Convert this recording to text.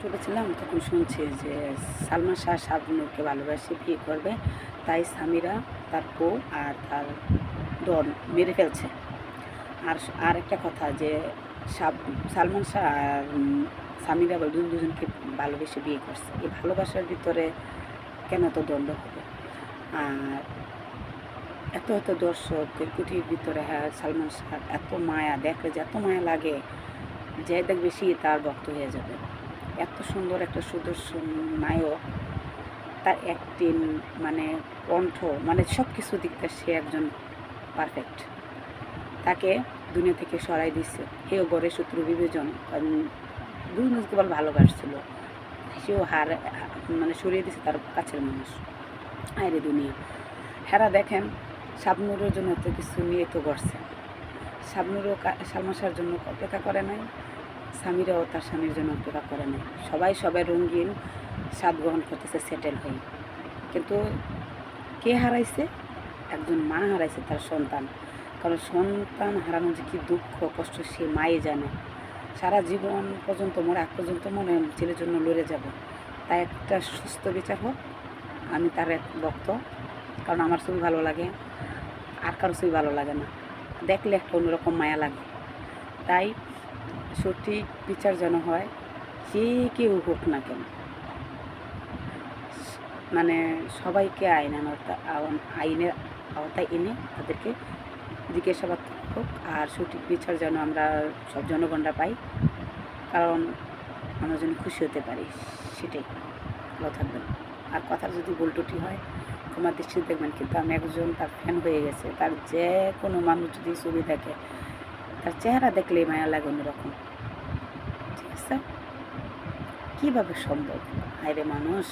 ছোটো ছিলাম তখন শুনছি যে সালমান শাহ শাবনূরকে ভালোবাসে বিয়ে করবে, তাই সামিরা তার বউ আর তার ডন মেরে ফেলছে। আর আর একটা কথা যে সালমান শাহ আর সামিরা দুজনকে ভালোবেসে বিয়ে করছে। এই ভালোবাসার ভিতরে কেন এত দ্বন্দ্ব হবে? আর এত এত দর্শকের কুটির ভিতরে হ্যাঁ সালমান শাহ এত মায়া, দেখলে যে এত মায়া লাগে, যে দেখবে সে তার ভক্ত হয়ে যাবে। এত সুন্দর একটা সুদর্শন নায়ক, তার অ্যাক্টিং মানে কণ্ঠ মানে সব কিছু দিক থেকে সে একজন পারফেক্ট। তাকে দুনিয়া থেকে সরাই দিচ্ছে, কেউ গড়ে শত্রু বিবেচন, দুজন কেবল ভালোবাসছিল, সেও মানে সরিয়ে দিছে তার কাছের মানুষ। আরে দুনিয়া হেরা দেখেন শাবনূরের জন্য এত কিছু নিয়ে তো করছে। শাবনূরও সালমান শাহর জন্য অপেক্ষা করে নাই, স্বামীরাও তার স্বামীর জন্য অপেক্ষা করে নাই। সবাই সবাই রঙিন স্বাদ গ্রহণ করতেছে সেটেল হয়ে। কিন্তু কে হারাইছে? একজন মা হারাইছে তার সন্তান। কারণ সন্তান হারানো যে কী দুঃখ কষ্ট সে মাই জানে। সারা জীবন পর্যন্ত মরে আগ পর্যন্ত মনে ছেলের জন্য লড়ে যাব। তাই একটা সুস্থ বিচার হোক। আমি তার এক ভক্ত, কারণ আমার ছবি ভালো লাগে, আর কারো ছবি ভালো লাগে না, দেখলে একটা অন্যরকম মায়া লাগে। তাই সঠিক বিচার যেন হয়, যে কেউ হোক না কেন, মানে সবাইকে আইনের আওতায় এনে তাদেরকে জিজ্ঞাসাবাদ হোক, আর সঠিক বিচার যেন আমরা সব জনগণরা পাই, কারণ আমরা যেন খুশি হতে পারি, সেটাই। ভালো থাকবেন। আর কথা যদি ভুল ত্রুটি হয় ক্ষমার দৃষ্টিতে দেখবেন, কিন্তু আমি একজন তার ফ্যান হয়ে গেছে। তার যে কোনো মানুষ যদি ছবি দেখে, তার চেহারা দেখলেই মায়া লাগে অন্যরকম। ঠিক আছে? কীভাবে সম্ভব? হায়রে মানুষ!